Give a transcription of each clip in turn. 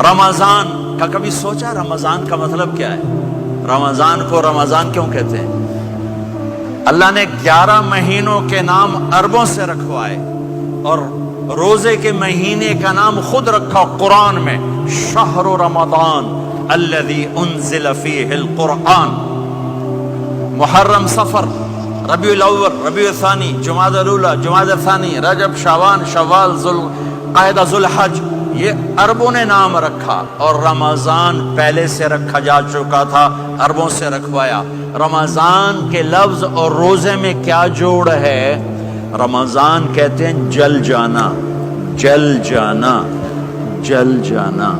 رمضان کا کبھی سوچا رمضان کا مطلب کیا ہے؟ رمضان کو رمضان کیوں کہتے ہیں؟ اللہ نے 11 مہینوں کے نام عربوں سے رکھوائے اور روزے کے مہینے کا نام خود رکھا قرآن میں، شہر رمضان الذی انزل فیہ القرآن۔ محرم، صفر، ربیع الاول، ربیع الثانی، جمادی الاولی، جمادی الثانی، رجب، شعبان، شوال، ذوالقعدہ، ذوالحج، یہ عربوں نے نام رکھا، اور رمضان پہلے سے رکھا جا چکا تھا، عربوں سے رکھوایا۔ رمضان کے لفظ اور روزے میں کیا جوڑ ہے؟ رمضان کہتے ہیں جل جانا، جل جانا، جل جانا۔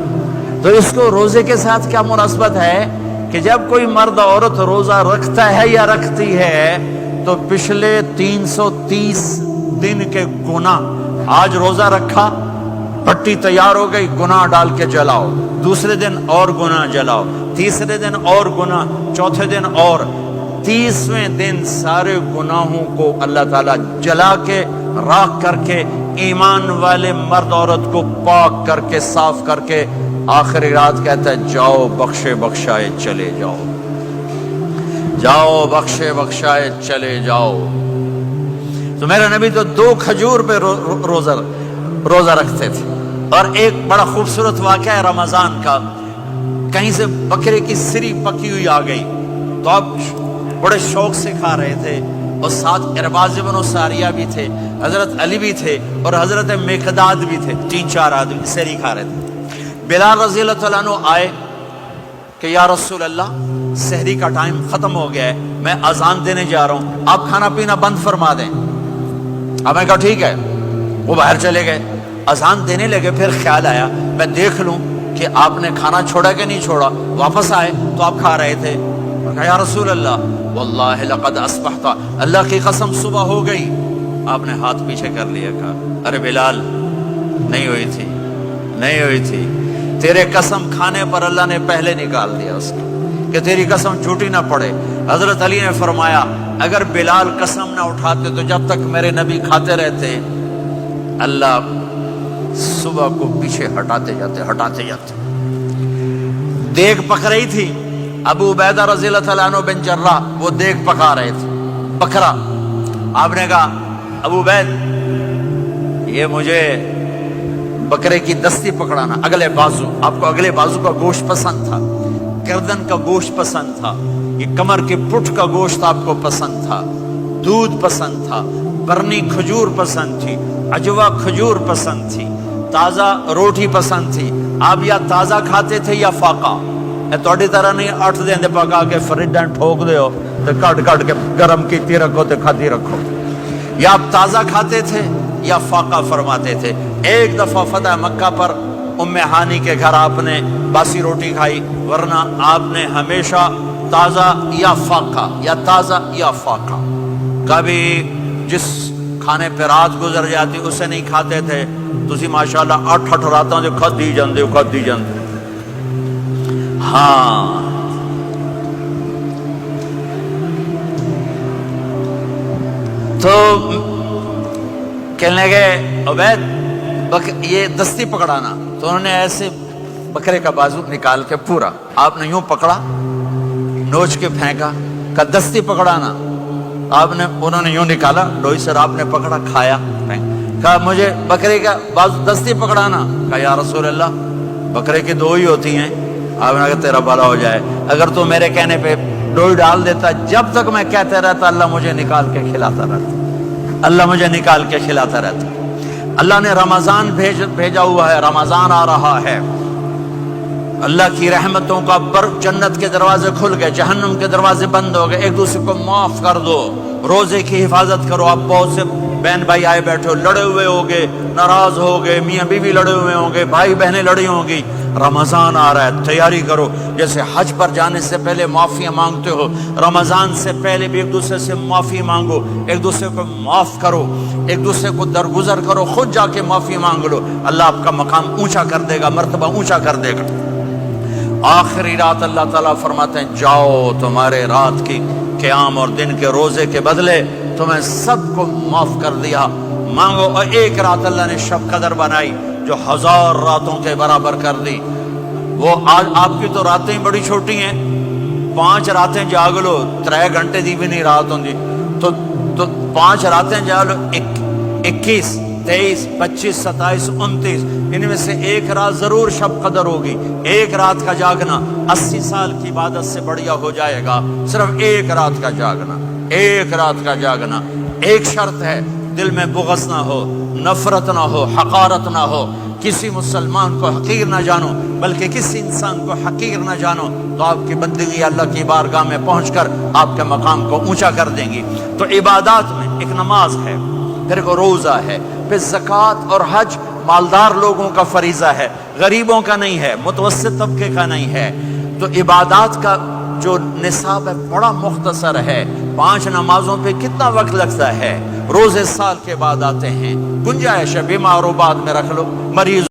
تو اس کو روزے کے ساتھ کیا مناسبت ہے کہ جب کوئی مرد عورت روزہ رکھتا ہے یا رکھتی ہے تو پچھلے 330 دن کے گناہ، آج روزہ رکھا، پٹی تیار ہو گئی، گناہ ڈال کے جلاؤ، دوسرے دن اور گناہ جلاؤ، تیسرے دن اور گناہ، چوتھے دن اور، 30ویں دن سارے گناہوں کو اللہ تعالیٰ جلا کے، راکھ کر کے، ایمان والے مرد عورت کو پاک کر کے، صاف کر کے، آخری رات کہتا ہے جاؤ بخشے بخشائے چلے جاؤ، جاؤ بخشے بخشائے چلے جاؤ۔ تو میرا نبی تو 2 کھجور پہ روزہ رکھتے تھے۔ اور ایک بڑا خوبصورت واقعہ ہے رمضان کا، کہیں سے بکرے کی سری پکی ہوئی آ گئی تو اب بڑے شوق سے کھا رہے تھے، اور ساتھ ارباز بن ساریہ بھی تھے، حضرت علی بھی تھے، اور حضرت مقداد بھی تھے، 3-4 آدمی سری کھا رہے تھے۔ بلال رضی اللہ عنہ آئے کہ یا رسول اللہ سحری کا ٹائم ختم ہو گیا ہے، میں اذان دینے جا رہا ہوں، آپ کھانا پینا بند فرما دیں۔ اب میں کہا ٹھیک ہے، وہ باہر چلے گئے، اذان دینے لگے، پھر خیال آیا میں دیکھ لوں کہ آپ نے کھانا چھوڑا کہ نہیں چھوڑا۔ واپس آئے تو آپ کھا رہے تھے، کہا یا رسول اللہ واللہ لقد اصبحت، اللہ کی قسم صبح ہو گئی۔ آپ نے ہاتھ پیچھے کر لیا، کہا ارے بلال نہیں ہوئی تھی، نہیں ہوئی تھی، تیرے قسم کھانے پر اللہ نے پہلے نکال دیا اس کو کہ تیری قسم جھوٹی نہ پڑے۔ حضرت علی نے فرمایا اگر بلال قسم نہ اٹھاتے تو جب تک میرے نبی کھاتے رہتے اللہ صبح کو پیچھے ہٹاتے جاتے۔ دیگ پک رہی تھی، ابو عبیدہ رضی اللہ تعالیٰ عنہ بن جراح وہ دیگ پکا رہے تھے، بکرا۔ آپ نے کہا ابو عبید یہ مجھے بکرے کی دستی پکڑانا، اگلے بازو، آپ کو اگلے بازو کا گوشت پسند تھا، گردن کا گوشت پسند تھا، یہ کمر کے پٹھ کا گوشت آپ کو پسند تھا، دودھ پسند تھا، برنی کھجور پسند تھی، عجوا کھجور پسند تھی، تازہ روٹی پسند تھی۔ آپ یا تازہ کھاتے تھے یا فاقہ، توڑی طرح نہیں 8 دن پکا کے فریڈاں ٹھوک دے ہو تو کٹ کے گرم کیتی رکھو تو کھاتی رکھو، یا آپ تازہ کھاتے تھے یا فاقہ فرماتے تھے۔ ایک دفعہ فتح مکہ پر ام ہانی کے گھر آپ نے باسی روٹی کھائی، ورنہ آپ نے ہمیشہ تازہ یا فاقہ، یا تازہ یا فاقہ، کبھی جس کھانے پہ رات گزر جاتی اسے نہیں کھاتے تھے۔ تسی ماشاءاللہ 8 راتاں جو کھدی جاندے۔ ہاں تو کہنے لگے عبید یہ دستی پکڑانا، تو انہوں نے ایسے بکرے کا بازو نکال کے پورا آپ نے یوں پکڑا، نوچ کے پھینکا، کہا دستی پکڑانا، انہوں نے یوں نکالا ڈوئی سے، آپ نے پکڑا، کھایا، کہا مجھے بکرے کا بازو دستی پکڑانا، کہا یا رسول اللہ بکرے کی 2 ہی ہوتی ہیں۔ آپ نے کہا تیرا بھلا ہو جائے، اگر تو میرے کہنے پہ ڈوئی ڈال دیتا، جب تک میں کہتے رہتا اللہ مجھے نکال کے کھلاتا رہتا، اللہ مجھے نکال کے کھلاتا رہتا۔ اللہ نے رمضان بھیجا ہوا ہے، رمضان آ رہا ہے، اللہ کی رحمتوں کا جنت کے دروازے کھل گئے، جہنم کے دروازے بند ہو گئے، ایک دوسرے کو معاف کر دو، روزے کی حفاظت کرو۔ آپ بہت سے بہن بھائی آئے بیٹھے ہو، لڑے ہوئے ہوگے، ناراض ہو گئے، میاں بیوی لڑے ہوئے ہوں گے، بھائی بہنیں لڑی ہوں گی، رمضان آ رہا ہے، تیاری کرو۔ جیسے حج پر جانے سے پہلے معافیاں مانگتے ہو، رمضان سے پہلے بھی ایک دوسرے سے معافی مانگو، ایک دوسرے کو معاف کرو، ایک دوسرے کو درگزر کرو، خود جا کے معافی مانگ لو، اللہ آپ کا مقام اونچا کر دے گا، مرتبہ اونچا کر دے گا۔ آخری رات اللہ تعالیٰ فرماتے ہیں جاؤ، تمہارے رات کی قیام اور دن کے روزے کے بدلے تمہیں سب کو معاف کر دیا، مانگو۔ اور ایک رات اللہ نے شب قدر بنائی، جو 1000 راتوں کے برابر کر دی. وہ آج آپ کی تو راتیں بڑی چھوٹی ہیں, 5 راتیں جاگ لو 3 گھنٹے دی بھی نہیں رات ہوندی, تو 5 راتیں جاگ لو 21 23 25 27 29, ان میں سے ایک رات ضرور شب قدر ہوگی. ایک رات کا جاگنا 80 سال کی عبادت سے بڑھیا ہو جائے گا. صرف ایک رات کا جاگنا, ایک رات کا جاگنا. ایک شرط ہے, دل میں بغض نہ ہو, نفرت نہ ہو, حقارت نہ ہو. کسی مسلمان کو حقیر نہ جانو, بلکہ کسی انسان کو حقیر نہ جانو, تو آپ کی بندگی اللہ کی بارگاہ میں پہنچ کر آپ کے مقام کو اونچا کر دیں گی. تو عبادات میں ایک نماز ہے, پھر ایک روزہ ہے, پھر زکوٰۃ اور حج مالدار لوگوں کا فریضہ ہے, غریبوں کا نہیں ہے, متوسط طبقے کا نہیں ہے. تو عبادات کا جو نصاب ہے بڑا مختصر ہے. 5 نمازوں پہ کتنا وقت لگتا ہے؟ روزے سال کے بعد آتے ہیں. گنجائش ہے, بیمار و بعد میں رکھ لو, مریض